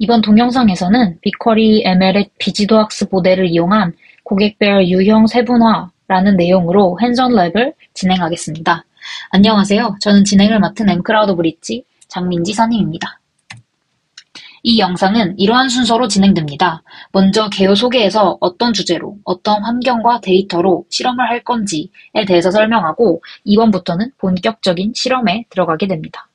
이번 동영상에서는 빅쿼리 ML의 비지도학습 모델을 이용한 고객별 유형 세분화라는 내용으로 핸즈온 랩을 진행하겠습니다. 안녕하세요. 저는 진행을 맡은 엠크라우드 브릿지 장민지 선임입니다. 이 영상은 이러한 순서로 진행됩니다. 먼저 개요 소개에서 어떤 주제로, 어떤 환경과 데이터로 실험을 할 건지에 대해서 설명하고 2번부터는 본격적인 실험에 들어가게 됩니다.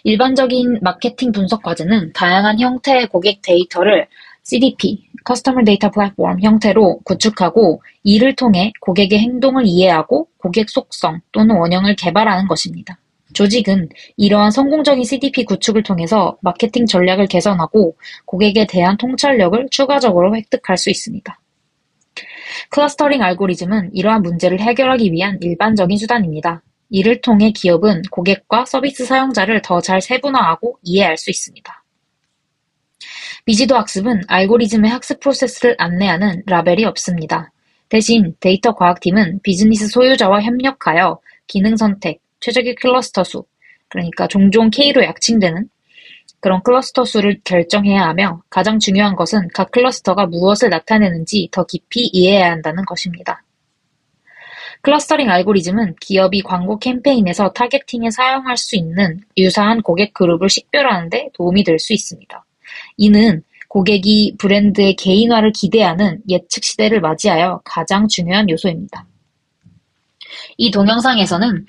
일반적인 마케팅 분석 과제는 다양한 형태의 고객 데이터를 CDP, Customer Data Platform 형태로 구축하고 이를 통해 고객의 행동을 이해하고 고객 속성 또는 원형을 개발하는 것입니다. 조직은 이러한 성공적인 CDP 구축을 통해서 마케팅 전략을 개선하고 고객에 대한 통찰력을 추가적으로 획득할 수 있습니다. 클러스터링 알고리즘은 이러한 문제를 해결하기 위한 일반적인 수단입니다. 이를 통해 기업은 고객과 서비스 사용자를 더 잘 세분화하고 이해할 수 있습니다. 비지도 학습은 알고리즘의 학습 프로세스를 안내하는 라벨이 없습니다. 대신 데이터 과학팀은 비즈니스 소유자와 협력하여 기능 선택, 최적의 클러스터 수, 그러니까 종종 K로 약칭되는 그런 클러스터 수를 결정해야 하며 가장 중요한 것은 각 클러스터가 무엇을 나타내는지 더 깊이 이해해야 한다는 것입니다. 클러스터링 알고리즘은 기업이 광고 캠페인에서 타겟팅에 사용할 수 있는 유사한 고객 그룹을 식별하는 데 도움이 될 수 있습니다. 이는 고객이 브랜드의 개인화를 기대하는 예측 시대를 맞이하여 가장 중요한 요소입니다. 이 동영상에서는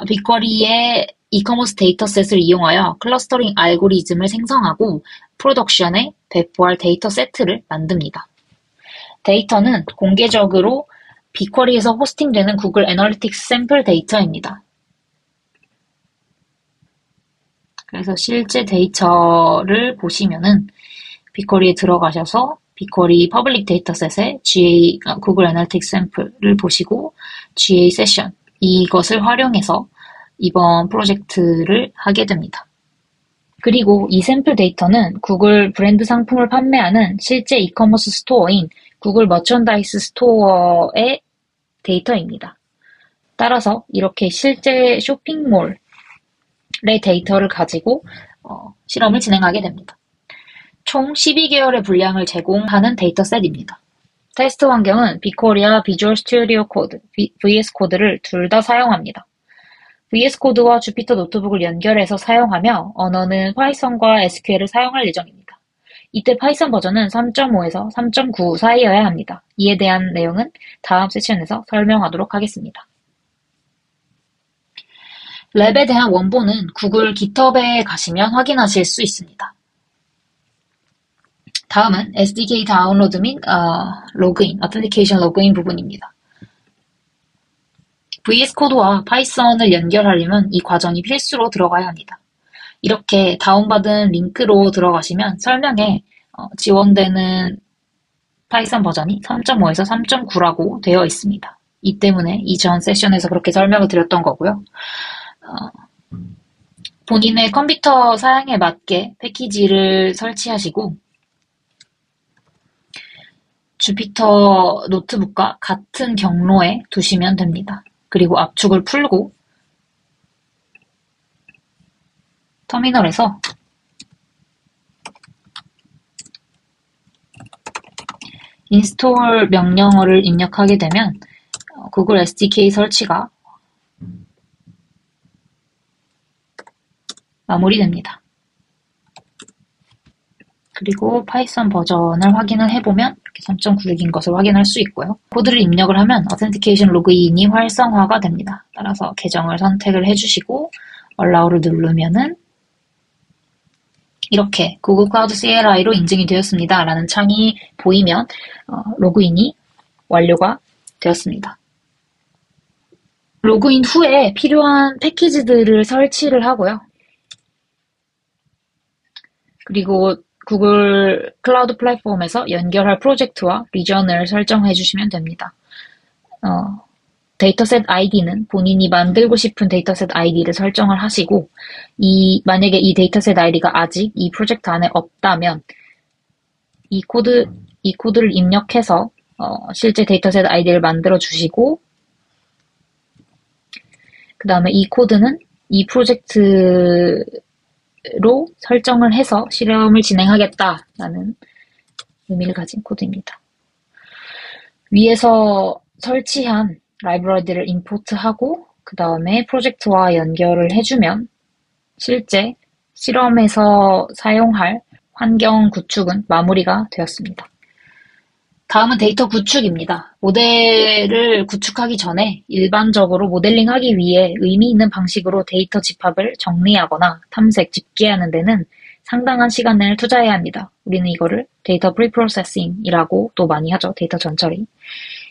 빅쿼리의 이커머스 데이터셋을 이용하여 클러스터링 알고리즘을 생성하고 프로덕션에 배포할 데이터 세트를 만듭니다. 데이터는 공개적으로 빅쿼리에서 호스팅되는 구글 애널리틱스 샘플 데이터입니다. 그래서 실제 데이터를 보시면은 빅쿼리에 들어가셔서 빅쿼리 퍼블릭 데이터셋의 구글 애널리틱스 샘플을 보시고 GA 세션 이것을 활용해서 이번 프로젝트를 하게 됩니다. 그리고 이 샘플 데이터는 구글 브랜드 상품을 판매하는 실제 이커머스 스토어인 구글 머천다이스 스토어의 데이터입니다. 따라서 이렇게 실제 쇼핑몰의 데이터를 가지고 실험을 진행하게 됩니다. 총 12개월의 분량을 제공하는 데이터셋입니다. 테스트 환경은 빅쿼리와 비주얼 스튜디오 코드, VS 코드를 둘 다 사용합니다. VS 코드와 주피터 노트북을 연결해서 사용하며 언어는 파이썬과 SQL을 사용할 예정입니다. 이때 파이썬 버전은 3.5에서 3.9 사이여야 합니다. 이에 대한 내용은 다음 세션에서 설명하도록 하겠습니다. 랩에 대한 원본은 구글 깃허브에 가시면 확인하실 수 있습니다. 다음은 SDK 다운로드 및 로그인, 어텐티케이션 로그인 부분입니다. VS 코드와 파이썬을 연결하려면 이 과정이 필수로 들어가야 합니다. 이렇게 다운받은 링크로 들어가시면 설명에 지원되는 파이썬 버전이 3.5에서 3.9라고 되어 있습니다. 이 때문에 이전 세션에서 그렇게 설명을 드렸던 거고요. 본인의 컴퓨터 사양에 맞게 패키지를 설치하시고 주피터 노트북과 같은 경로에 두시면 됩니다. 그리고 압축을 풀고 터미널에서 인스톨 명령어를 입력하게 되면 구글 SDK 설치가 마무리됩니다. 그리고 파이썬 버전을 확인을 해보면 이렇게 3.96인 것을 확인할 수 있고요. 코드를 입력을 하면 어텐티케이션 로그인이 활성화가 됩니다. 따라서 계정을 선택을 해주시고 Allow를 누르면은 이렇게 구글 클라우드 CLI로 인증이 되었습니다. 라는 창이 보이면 로그인이 완료가 되었습니다. 로그인 후에 필요한 패키지들을 설치를 하고요. 그리고 구글 클라우드 플랫폼에서 연결할 프로젝트와 리전을 설정해 주시면 됩니다. 데이터셋 아이디는 본인이 만들고 싶은 데이터셋 아이디를 설정을 하시고 만약에 이 데이터셋 아이디가 아직 이 프로젝트 안에 없다면 이 코드를 입력해서 실제 데이터셋 아이디를 만들어 주시고 그 다음에 이 코드는 이 프로젝트에 모델로 설정을 해서 실험을 진행하겠다라는 의미를 가진 코드입니다. 위에서 설치한 라이브러리들을 임포트하고 그 다음에 프로젝트와 연결을 해주면 실제 실험에서 사용할 환경 구축은 마무리가 되었습니다. 다음은 데이터 구축입니다. 모델을 구축하기 전에 일반적으로 모델링하기 위해 의미 있는 방식으로 데이터 집합을 정리하거나 탐색, 집계하는 데는 상당한 시간을 투자해야 합니다. 우리는 이거를 데이터 프리프로세싱이라고 또 많이 하죠. 데이터 전처리.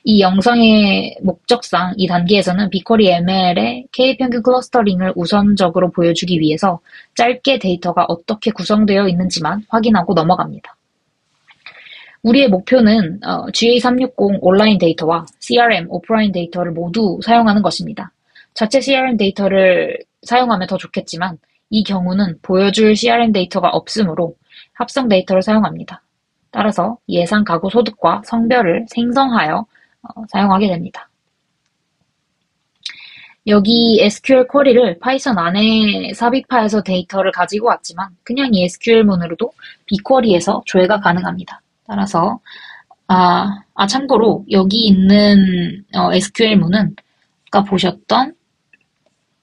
이 영상의 목적상 이 단계에서는 빅쿼리 ML의 K평균 클러스터링을 우선적으로 보여주기 위해서 짧게 데이터가 어떻게 구성되어 있는지만 확인하고 넘어갑니다. 우리의 목표는 GA360 온라인 데이터와 CRM 오프라인 데이터를 모두 사용하는 것입니다. 자체 CRM 데이터를 사용하면 더 좋겠지만 이 경우는 보여줄 CRM 데이터가 없으므로 합성 데이터를 사용합니다. 따라서 예상 가구 소득과 성별을 생성하여 사용하게 됩니다. 여기 SQL 쿼리를 파이썬 안에 삽입하여서 데이터를 가지고 왔지만 그냥 이 SQL문으로도 빅쿼리에서 조회가 가능합니다. 따라서 참고로 여기 있는 SQL문은 아까 보셨던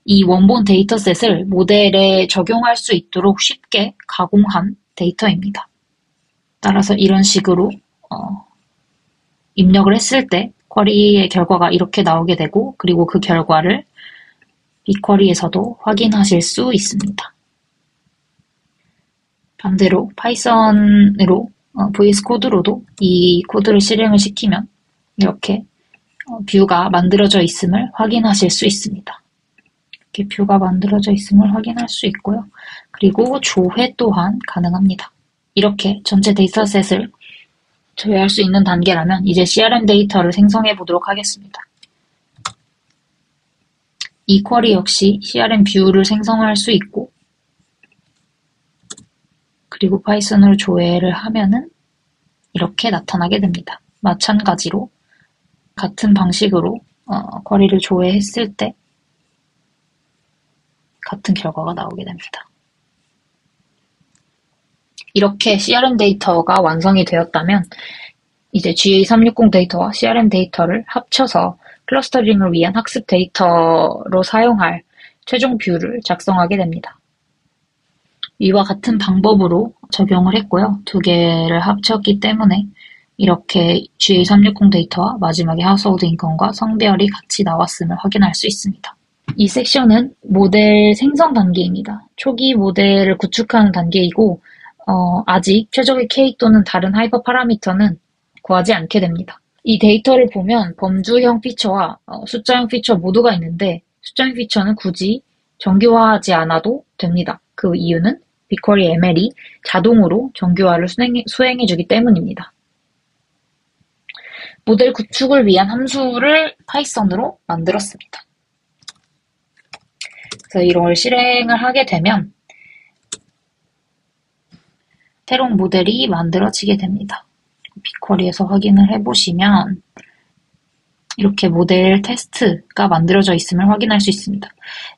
이 원본 데이터셋을 모델에 적용할 수 있도록 쉽게 가공한 데이터입니다. 따라서 이런 식으로 입력을 했을 때 쿼리의 결과가 이렇게 나오게 되고 그리고 그 결과를 빅쿼리에서도 확인하실 수 있습니다. 반대로 파이썬으로 VS 코드로도 이 코드를 실행을 시키면 이렇게 뷰가 만들어져 있음을 확인하실 수 있습니다. 이렇게 뷰가 만들어져 있음을 확인할 수 있고요. 그리고 조회 또한 가능합니다. 이렇게 전체 데이터셋을 조회할 수 있는 단계라면 이제 CRM 데이터를 생성해 보도록 하겠습니다. 이 쿼리 역시 CRM 뷰를 생성할 수 있고 그리고 파이썬으로 조회를 하면은 이렇게 나타나게 됩니다. 마찬가지로 같은 방식으로 쿼리를 조회했을 때 같은 결과가 나오게 됩니다. 이렇게 CRM 데이터가 완성이 되었다면 이제 GA360 데이터와 CRM 데이터를 합쳐서 클러스터링을 위한 학습 데이터로 사용할 최종 뷰를 작성하게 됩니다. 위와 같은 방법으로 적용을 했고요. 두 개를 합쳤기 때문에 이렇게 GA360 데이터와 마지막에 하우스홀드 인컴과 성별이 같이 나왔음을 확인할 수 있습니다. 이 섹션은 모델 생성 단계입니다. 초기 모델을 구축하는 단계이고 아직 최적의 K 또는 다른 하이퍼 파라미터는 구하지 않게 됩니다. 이 데이터를 보면 범주형 피처와 숫자형 피처 모두가 있는데 숫자형 피처는 굳이 정규화하지 않아도 됩니다. 그 이유는 빅쿼리 ML이 자동으로 정규화를 수행해주기 때문입니다. 모델 구축을 위한 함수를 파이썬으로 만들었습니다. 그래서 이걸 실행을 하게 되면 새로운 모델이 만들어지게 됩니다. 빅쿼리에서 확인을 해보시면 이렇게 모델 테스트가 만들어져 있음을 확인할 수 있습니다.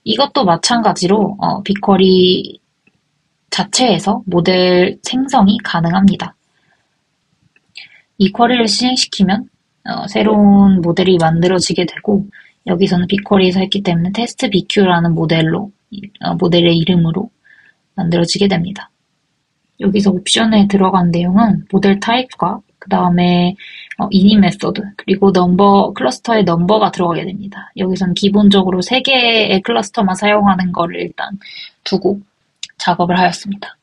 이것도 마찬가지로 빅쿼리 자체에서 모델 생성이 가능합니다. 이 쿼리를 실행시키면 새로운 모델이 만들어지게 되고 여기서는 빅쿼리에서 했기 때문에 테스트 BQ라는 모델의 이름으로 만들어지게 됩니다. 여기서 옵션에 들어간 내용은 모델 타입과 그 다음에 init 메소드 그리고 클러스터의 넘버가 들어가게 됩니다. 여기서는 기본적으로 3개의 클러스터만 사용하는 거를 일단 두고 작업을 하였습니다.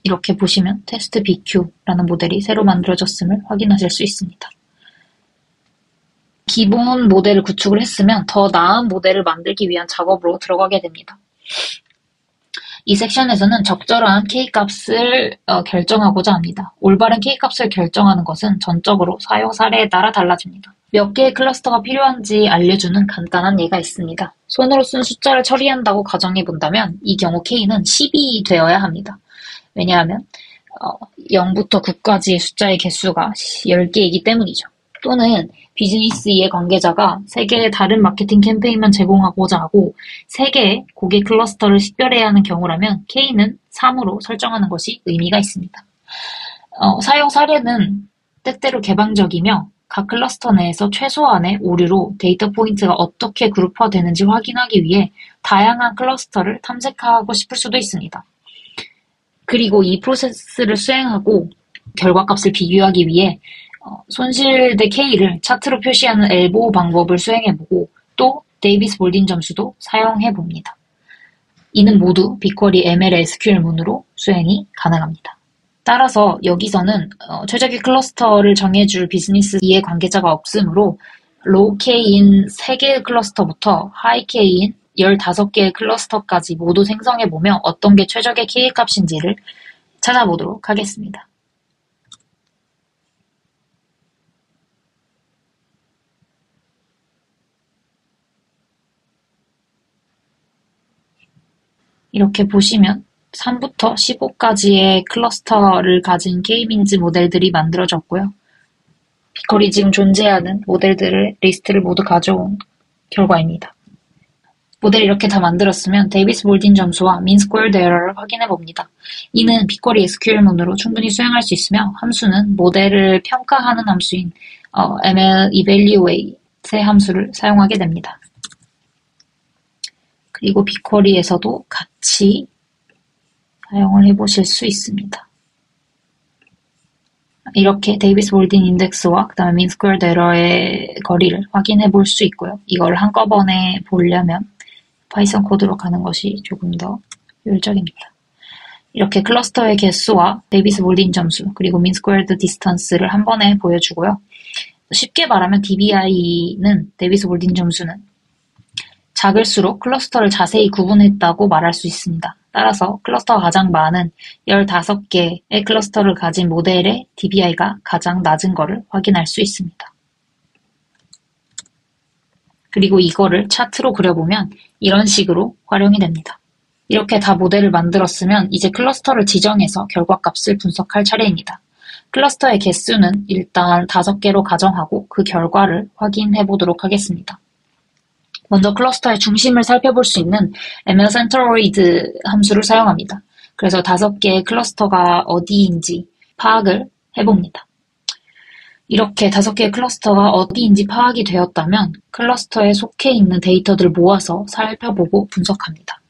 이렇게 보시면 테스트 BQ라는 모델이 새로 만들어졌음을 확인하실 수 있습니다. 기본 모델을 구축을 했으면 더 나은 모델을 만들기 위한 작업으로 들어가게 됩니다. 이 섹션에서는 적절한 K값을 결정하고자 합니다. 올바른 K값을 결정하는 것은 전적으로 사용 사례에 따라 달라집니다. 몇 개의 클러스터가 필요한지 알려주는 간단한 예가 있습니다. 손으로 쓴 숫자를 처리한다고 가정해 본다면 이 경우 K는 10이 되어야 합니다. 왜냐하면 0부터 9까지의 숫자의 개수가 10개이기 때문이죠. 또는 비즈니스 이해 관계자가 3개의 다른 마케팅 캠페인만 제공하고자 하고 3개의 고객 클러스터를 식별해야 하는 경우라면 K는 3으로 설정하는 것이 의미가 있습니다. 사용 사례는 때때로 개방적이며 각 클러스터 내에서 최소한의 오류로 데이터 포인트가 어떻게 그룹화되는지 확인하기 위해 다양한 클러스터를 탐색하고 싶을 수도 있습니다. 그리고 이 프로세스를 수행하고 결과값을 비교하기 위해 손실 대 K를 차트로 표시하는 엘보우 방법을 수행해보고 또 데이비스 몰딘 점수도 사용해봅니다. 이는 모두 빅쿼리 ML SQL 문으로 수행이 가능합니다. 따라서 여기서는 최적의 클러스터를 정해줄 비즈니스 이해 관계자가 없으므로 로우 K인 3개의 클러스터부터 하이 K인 15개의 클러스터까지 모두 생성해보며 어떤 게 최적의 K 값인지를 찾아보도록 하겠습니다. 이렇게 보시면 3부터 15까지의 클러스터를 가진 K-민즈 모델들이 만들어졌고요. 빅쿼리 지금 존재하는 모델들의 리스트를 모두 가져온 결과입니다. 모델을 이렇게 다 만들었으면 데이비스 몰딘 점수와 민 스퀘어드 에러를 확인해 봅니다. 이는 빅쿼리 SQL문으로 충분히 수행할 수 있으며 함수는 모델을 평가하는 함수인 ML evaluate의 함수를 사용하게 됩니다. 그리고 빅쿼리에서도 같이 사용을 해보실 수 있습니다. 이렇게 데이비스 몰딘 인덱스와 그 다음에 민 스퀘어드 에러의 거리를 확인해 볼 수 있고요. 이걸 한꺼번에 보려면 파이썬 코드로 가는 것이 조금 더 효율적입니다. 이렇게 클러스터의 개수와 데이비스 몰딘 점수 그리고 민 스퀘어드 디스턴스를 한 번에 보여주고요. 쉽게 말하면 DBI는 데이비스 몰딘 점수는 작을수록 클러스터를 자세히 구분했다고 말할 수 있습니다. 따라서 클러스터가 가장 많은 15개의 클러스터를 가진 모델의 DBI가 가장 낮은 것을 확인할 수 있습니다. 그리고 이거를 차트로 그려보면 이런 식으로 활용이 됩니다. 이렇게 다 모델을 만들었으면 이제 클러스터를 지정해서 결과값을 분석할 차례입니다. 클러스터의 개수는 일단 5개로 가정하고 그 결과를 확인해 보도록 하겠습니다. 먼저 클러스터의 중심을 살펴볼 수 있는 ML 센트로이드 함수를 사용합니다. 그래서 5개의 클러스터가 어디인지 파악을 해봅니다. 이렇게 5개의 클러스터가 어디인지 파악이 되었다면 클러스터에 속해 있는 데이터들을 모아서 살펴보고 분석합니다.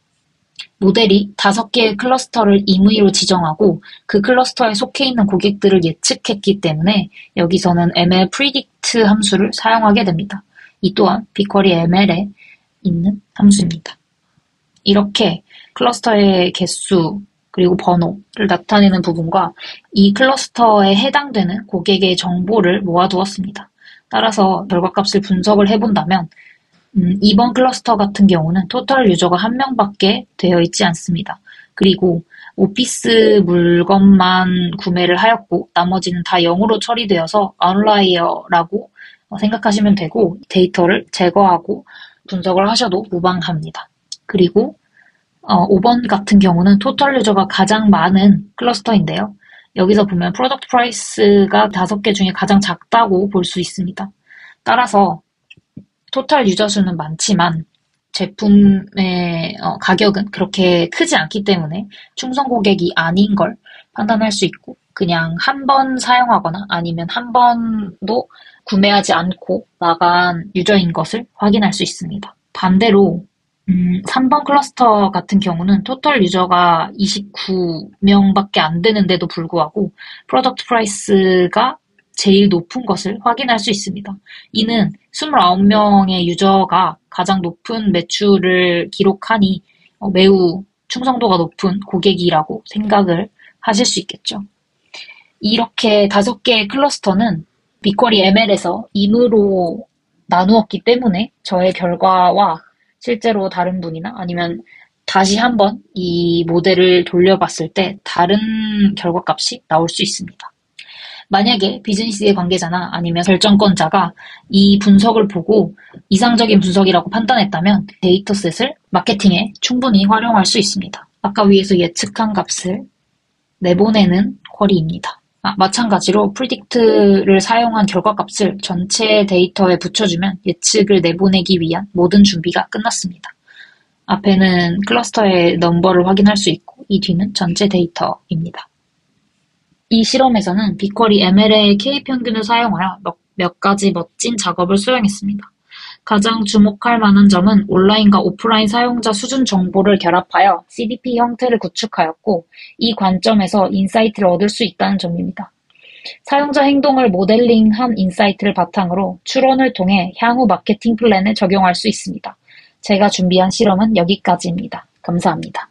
모델이 5개의 클러스터를 임의로 지정하고 그 클러스터에 속해 있는 고객들을 예측했기 때문에 여기서는 ML predict 함수를 사용하게 됩니다. 이 또한 빅쿼리 ML에 있는 함수입니다. 이렇게 클러스터의 개수 그리고 번호를 나타내는 부분과 이 클러스터에 해당되는 고객의 정보를 모아두었습니다. 따라서 결과값을 분석을 해본다면 이번 클러스터 같은 경우는 토탈 유저가 1명밖에 되어 있지 않습니다. 그리고 오피스 물건만 구매를 하였고 나머지는 다 0으로 처리되어서 아웃라이어라고 생각하시면 되고 데이터를 제거하고 분석을 하셔도 무방합니다. 그리고 5번 같은 경우는 토탈 유저가 가장 많은 클러스터인데요. 여기서 보면 프로덕트 프라이스가 5개 중에 가장 작다고 볼 수 있습니다. 따라서 토탈 유저 수는 많지만 제품의 가격은 그렇게 크지 않기 때문에 충성 고객이 아닌 걸 판단할 수 있고 그냥 한 번 사용하거나 아니면 한 번도 구매하지 않고 나간 유저인 것을 확인할 수 있습니다. 반대로 3번 클러스터 같은 경우는 토탈 유저가 29명밖에 안 되는데도 불구하고 프로덕트 프라이스가 제일 높은 것을 확인할 수 있습니다. 이는 29명의 유저가 가장 높은 매출을 기록하니 매우 충성도가 높은 고객이라고 생각을 하실 수 있겠죠. 이렇게 5개의 클러스터는 빅쿼리 ML에서 임의로 나누었기 때문에 저의 결과와 실제로 다른 분이나 아니면 다시 한번 이 모델을 돌려봤을 때 다른 결과값이 나올 수 있습니다. 만약에 비즈니스의 관계자나 아니면 결정권자가 이 분석을 보고 이상적인 분석이라고 판단했다면 데이터셋을 마케팅에 충분히 활용할 수 있습니다. 아까 위에서 예측한 값을 내보내는 쿼리입니다. 마찬가지로 predict를 사용한 결과값을 전체 데이터에 붙여주면 예측을 내보내기 위한 모든 준비가 끝났습니다. 앞에는 클러스터의 넘버를 확인할 수 있고 이 뒤는 전체 데이터입니다. 이 실험에서는 빅쿼리 ML의 K평균을 사용하여 몇 가지 멋진 작업을 수행했습니다. 가장 주목할 만한 점은 온라인과 오프라인 사용자 수준 정보를 결합하여 CDP 형태를 구축하였고 이 관점에서 인사이트를 얻을 수 있다는 점입니다. 사용자 행동을 모델링한 인사이트를 바탕으로 추론을 통해 향후 마케팅 플랜에 적용할 수 있습니다. 제가 준비한 실험은 여기까지입니다. 감사합니다.